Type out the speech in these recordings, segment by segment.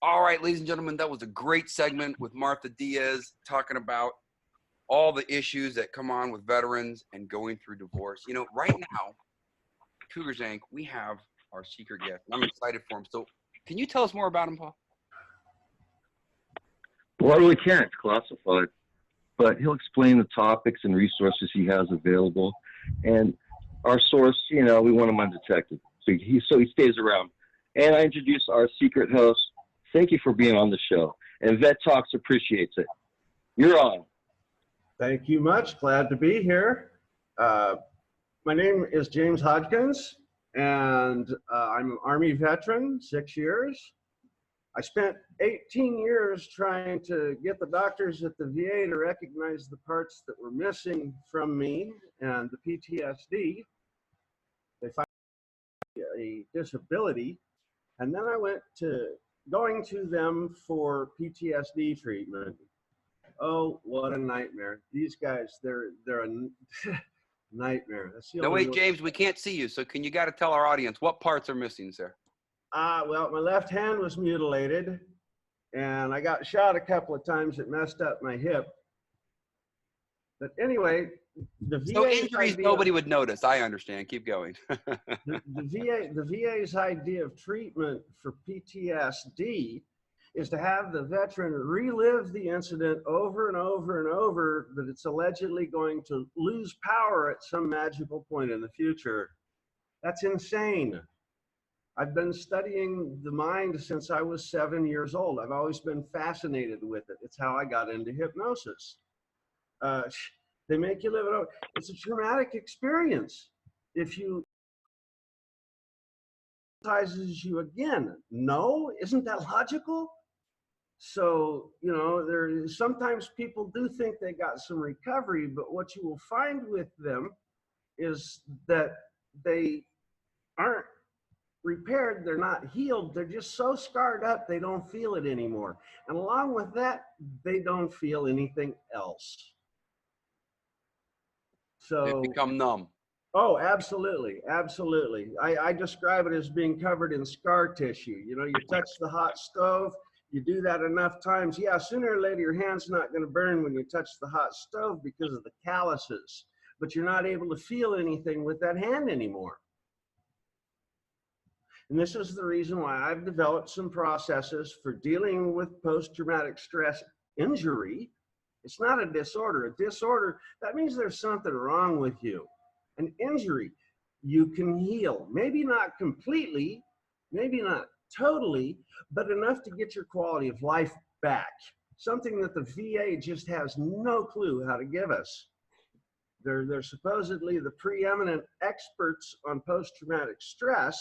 All right, ladies and gentlemen, that was a great segment with Martha Diaz talking about all the issues that come on with veterans and going through divorce. You know, right now, Cougars Inc., we have our secret guest. I'm excited for him. So can you tell us more about him, Paul? Well, I really can't. It's classified. But he'll explain the topics and resources he has available. And our source, we want him undetected. So he stays around. And I introduce our secret host. Thank you for being on the show. And Vet Talks appreciates it. You're on. Thank you much. Glad to be here. My name is James Hodgkins, and I'm an Army veteran, 6 years. I spent 18 years trying to get the doctors at the VA to recognize the parts that were missing from me and the PTSD. They found a disability, and then I went to going to them for PTSD treatment. Oh, what a nightmare. These guys, they're a nightmare. That's the No, only wait, James, we can't see you. So you got to tell our audience what parts are missing, sir? Well, my left hand was mutilated, and I got shot a couple of times. It messed up my hip. But anyway, the VA. So injuries nobody would notice. I understand. Keep going. the VA's idea of treatment for PTSD is to have the veteran relive the incident over and over and over, that it's allegedly going to lose power at some magical point in the future. That's insane. I've been studying the mind since I was 7 years old. I've always been fascinated with it. It's how I got into hypnosis. They make you live it over. It's a traumatic experience. If you hypnotizes you again, no, isn't that logical? So, sometimes people do think they got some recovery, but what you will find with them is that they aren't repaired, they're not healed, they're just so scarred up they don't feel it anymore. And along with that, they don't feel anything else. So They become numb. Oh, absolutely, absolutely. I describe it as being covered in scar tissue. You touch the hot stove, you do that enough times, yeah, sooner or later your hand's not going to burn when you touch the hot stove because of the calluses, but you're not able to feel anything with that hand anymore. And this is the reason why I've developed some processes for dealing with post-traumatic stress injury. It's not a disorder. A disorder, that means there's something wrong with you. An injury, you can heal. Maybe not completely, maybe not totally, but enough to get your quality of life back. Something that the VA just has no clue how to give us. They're supposedly the preeminent experts on post-traumatic stress.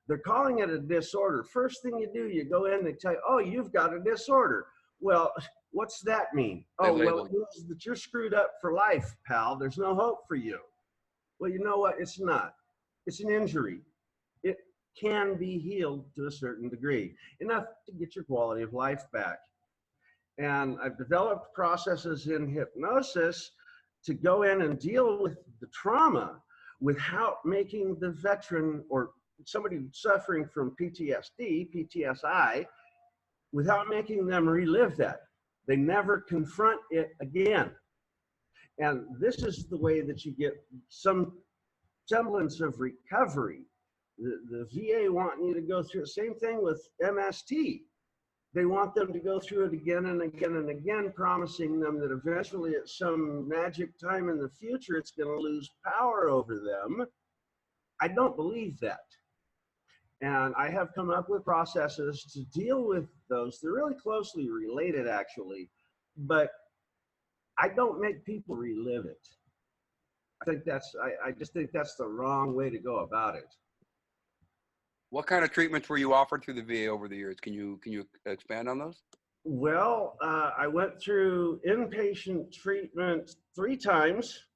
They're calling it a disorder. First thing you do, you go in, they tell you, oh, you've got a disorder. Well, what's that mean? Oh, well, it means that you're screwed up for life, pal. There's no hope for you. Well, you know what? It's not. It's an injury. It can be healed to a certain degree, enough to get your quality of life back. And I've developed processes in hypnosis to go in and deal with the trauma without making the veteran or somebody suffering from PTSD, PTSI, without making them relive that. They never confront it again. And this is the way that you get some semblance of recovery. The VA want you to go through the same thing with MST. They want them to go through it again and again and again, promising them that eventually at some magic time in the future, it's going to lose power over them. I don't believe that. And I have come up with processes to deal with those. They're really closely related, actually, but I don't make people relive it. I just think that's the wrong way to go about it. What kind of treatments were you offered through the VA over the years? Can you expand on those? Well, I went through inpatient treatment 3 times.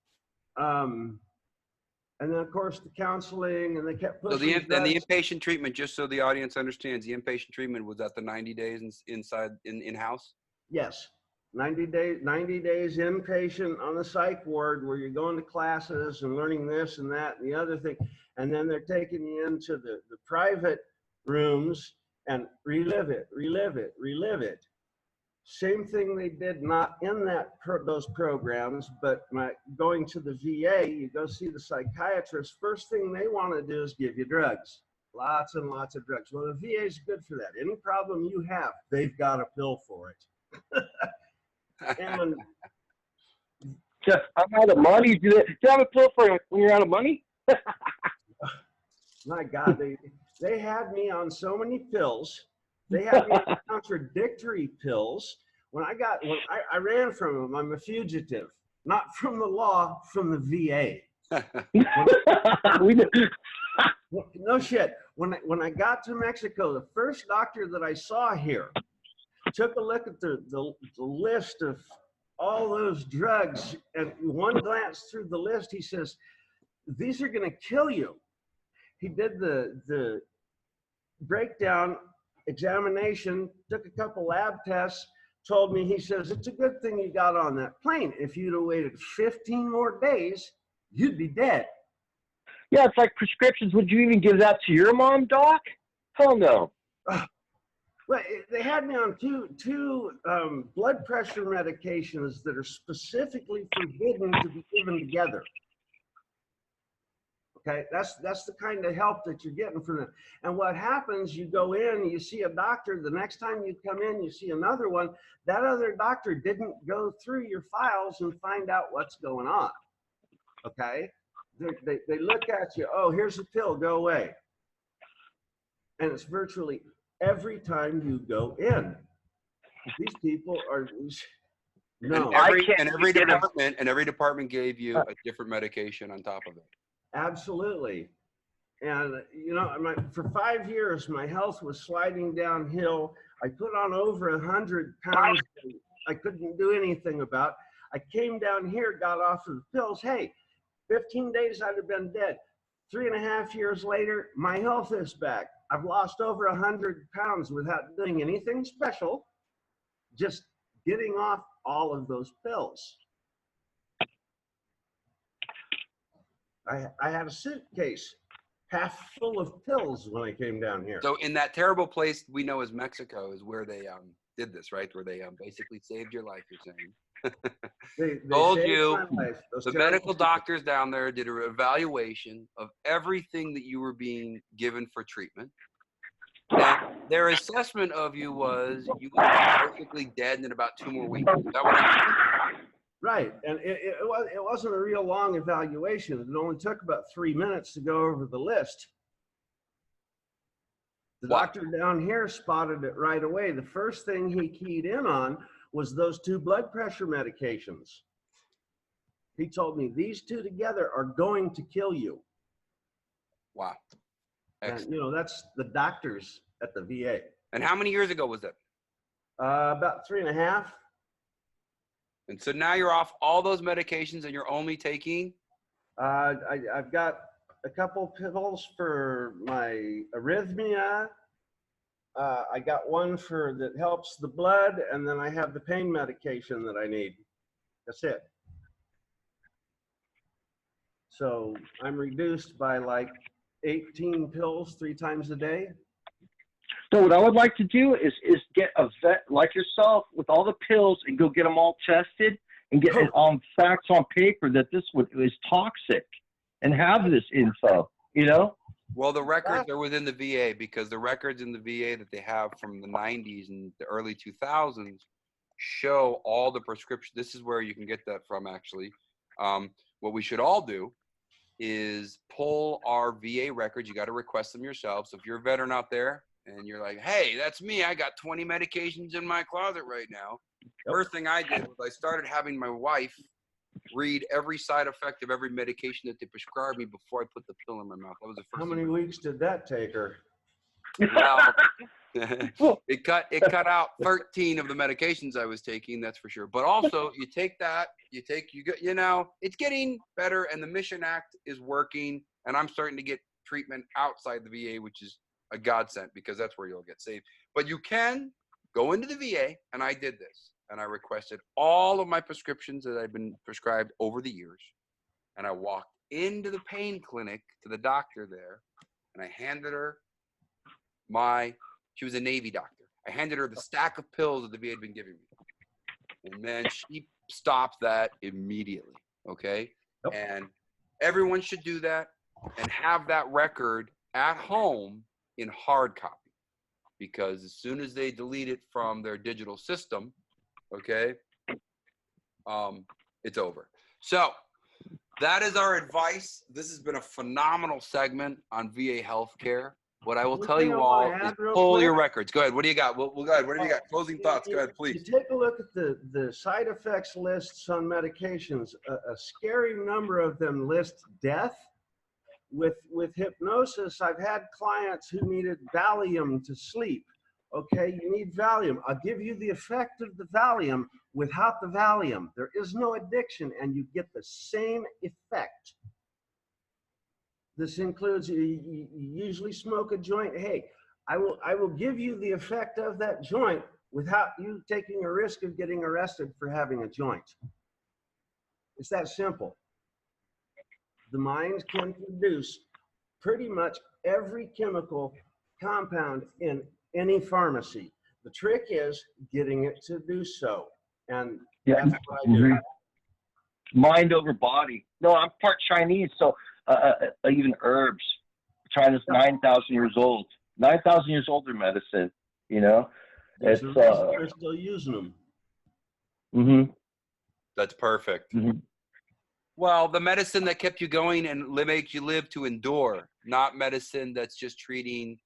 And then, of course, the counseling, and they kept pushing. So the inpatient treatment, just so the audience understands, the inpatient treatment was at the 90 days in-house? Yes, 90 days inpatient on the psych ward, where you're going to classes and learning this and that and the other thing. And then they're taking you into the private rooms, and relive it, relive it, relive it. Same thing they did, not in those programs, but going to the VA, you go see the psychiatrist, first thing they want to do is give you drugs. Lots and lots of drugs. Well, the VA is good for that. Any problem you have, they've got a pill for it. And I'm out of money. Do you have a pill for when you're out of money? my God, they had me on so many pills. They had me on contradictory pills. When I ran from them, I'm a fugitive, not from the law, from the VA. No shit. When I got to Mexico, the first doctor that I saw here took a look at the list of all those drugs, and one glance through the list, he says, "These are going to kill you." He did the breakdown examination, took a couple lab tests, told me, he says, "It's a good thing you got on that plane. If you'd have waited 15 more days, you'd be dead." Yeah, it's like prescriptions. Would you even give that to your mom, Doc? Hell no. Well, they had me on two blood pressure medications that are specifically forbidden to be given together. Okay, that's the kind of help that you're getting from them. And what happens, you go in, you see a doctor, the next time you come in, you see another one. That other doctor didn't go through your files and find out what's going on. Okay, they look at you, oh, here's a pill, go away. And it's virtually every time you go in. These people are, no. Every department gave you a different medication on top of it. Absolutely. And, you know, for 5 years, my health was sliding downhill. I put on over 100 pounds I couldn't do anything about. I came down here, got off of the pills. Hey, 15 days I'd have been dead. 3.5 years later, my health is back. I've lost over 100 pounds without doing anything special, just getting off all of those pills. I had a suitcase half full of pills when I came down here. So in that terrible place we know as Mexico is where they did this, right? Where they basically saved your life, you're saying. They Told saved you, my life. the medical doctors down there did an evaluation of everything that you were being given for treatment. And their assessment of you was you would be basically dead in about 2 more weeks. Is that what I'm saying? Right, and it wasn't a real long evaluation. It only took about 3 minutes to go over the list. The doctor down here spotted it right away. The first thing he keyed in on was those 2 blood pressure medications. He told me these 2 together are going to kill you. Wow. And, you know, that's the doctors at the VA. And how many years ago was that? About 3.5. And so now you're off all those medications and you're only taking? I've got a couple pills for my arrhythmia. I got one that helps the blood, and then I have the pain medication that I need. That's it. So I'm reduced by like 18 pills 3 times a day. So what I would like to do is get a vet like yourself with all the pills and go get them all tested and get it on facts on paper that this is toxic and have this info, you know? Well, the records are within the VA because the records in the VA that they have from the 90s and the early 2000s show all the prescriptions. This is where you can get that from, actually. What we should all do is pull our VA records. You got to request them yourself. So if you're a veteran out there, and you're like, hey, that's me. I got 20 medications in my closet right now. Yep. First thing I did was I started having my wife read every side effect of every medication that they prescribed me before I put the pill in my mouth. That was the first. How many weeks did that take her? Well, it cut out 13 of the medications I was taking, that's for sure. But also, you take that, you know, it's getting better, and the Mission Act is working, and I'm starting to get treatment outside the VA, which is a godsend because that's where you'll get saved. But you can go into the VA, and I did this, and I requested all of my prescriptions that I've been prescribed over the years, and I walked into the pain clinic to the doctor there, and I handed her my She was a Navy doctor. I handed her the stack of pills that the VA had been giving me. And man, she stopped that immediately. Okay. Yep. And everyone should do that and have that record at home in hard copy. Because as soon as they delete it from their digital system, okay, it's over. So that is our advice. This has been a phenomenal segment on VA healthcare. What I will tell you all is pull your records. Go ahead. What do you got? We'll go ahead. What do you got? Closing thoughts. Go ahead, please. You take a look at the side effects lists on medications. A scary number of them list death. With hypnosis, I've had clients who needed Valium to sleep. Okay, you need Valium. I'll give you the effect of the Valium without the Valium. There is no addiction, and you get the same effect. This includes, you usually smoke a joint. Hey, I will give you the effect of that joint without you taking a risk of getting arrested for having a joint. It's that simple. The mind can produce pretty much every chemical compound in any pharmacy. The trick is getting it to do so. And that's what I do. Mind over body. No, I'm part Chinese, so even herbs. China's 9,000 years old. 9,000 years old in medicine, you know? It's they're still using them. Mm-hmm. That's perfect. Mm-hmm. Well, the medicine that kept you going and makes you live to endure, not medicine that's just treating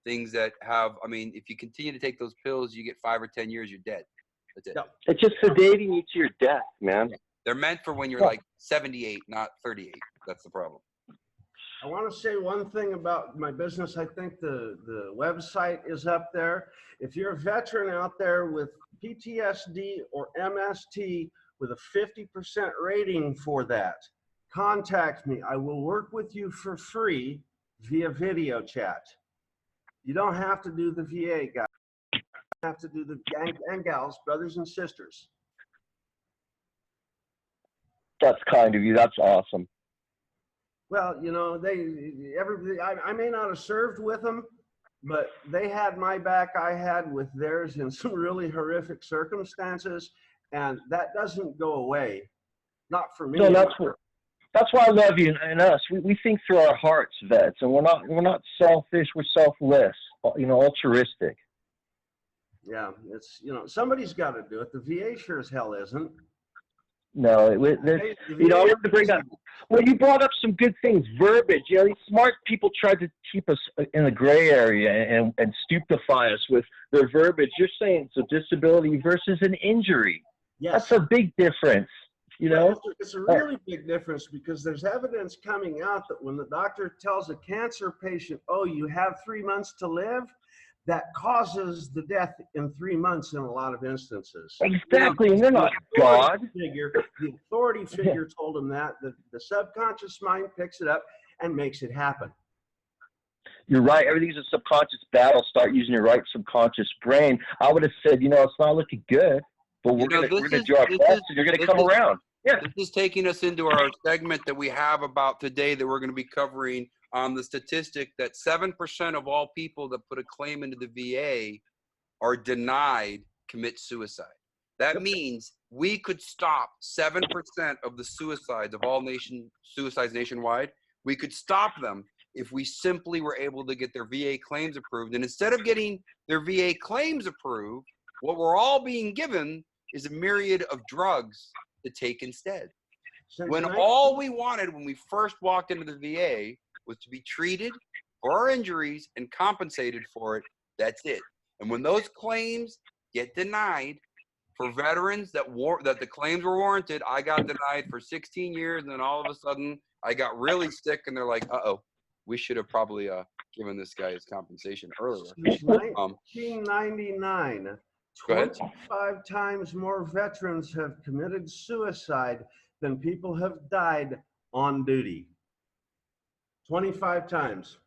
things that have, I mean, if you continue to take those pills, you get 5 or 10 years, you're dead. That's it. Yep. It's just sedating you to your death, man. They're meant for when you're like 78, not 38. That's the problem. I want to say one thing about my business. I think the website is up there. If you're a veteran out there with PTSD or MST with a 50% rating for that, contact me. I will work with you for free via video chat. You don't have to do the VA, guys. You have to do the and gals, brothers and sisters. That's kind of you. That's awesome. Well, you know, I may not have served with them, but they had my back, I had with theirs in some really horrific circumstances, and that doesn't go away. Not for me. No, that's why I love you and us. We think through our hearts, vets, and we're not selfish. We're selfless. You know, altruistic. Yeah, it's, you know, somebody's got to do it. The VA sure as hell isn't. No, you know, I wanted to bring up. Well, you brought up some good things. Verbiage. You know, these smart people tried to keep us in the gray area and stupefy us with their verbiage. You're saying it's a disability versus an injury. Yes. That's a big difference. You know, it's a really big difference, because there's evidence coming out that when the doctor tells a cancer patient, "Oh, you have 3 months to live," that causes the death in 3 months in a lot of instances. Exactly, and they're not God. The authority figure told him that. The subconscious mind picks it up and makes it happen. You're right. Everything's a subconscious battle. Start using your right subconscious brain. I would have said, you know, it's not looking good, but we're going to do our best, and you're going to come around. Yeah. This is taking us into our segment that we have about today that we're going to be covering on the statistic that 7% of all people that put a claim into the VA are denied commit suicide. That means we could stop 7% of the suicides of all suicides nationwide. We could stop them if we simply were able to get their VA claims approved. And instead of getting their VA claims approved, what we're all being given is a myriad of drugs to take instead. When all we wanted when we first walked into the VA was to be treated for our injuries and compensated for it, that's it. And when those claims get denied for veterans that the claims were warranted, I got denied for 16 years, and then all of a sudden I got really sick, and they're like, uh-oh, we should have probably given this guy his compensation earlier. Since 1999, 25 times more veterans have committed suicide than people have died on duty. 25 times.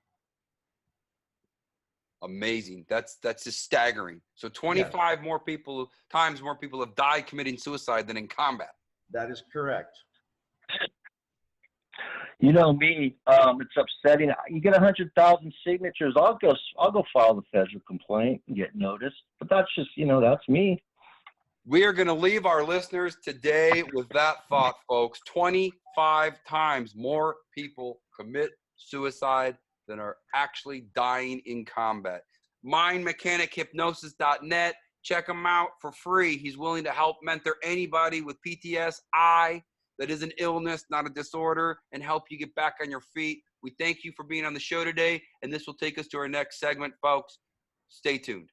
Amazing. That's just staggering. So 25 more people have died committing suicide than in combat. That is correct. You know me, it's upsetting. You get 100,000 signatures, I'll go file the federal complaint and get noticed. But that's just, that's me. We are going to leave our listeners today with that thought, folks. 25 times more people commit suicide than are actually dying in combat. Mindmechanichuhypnosis.net. Check him out for free. He's willing to help mentor anybody with PTSD that is an illness, not a disorder, and help you get back on your feet. We thank you for being on the show today, and this will take us to our next segment, folks. Stay tuned.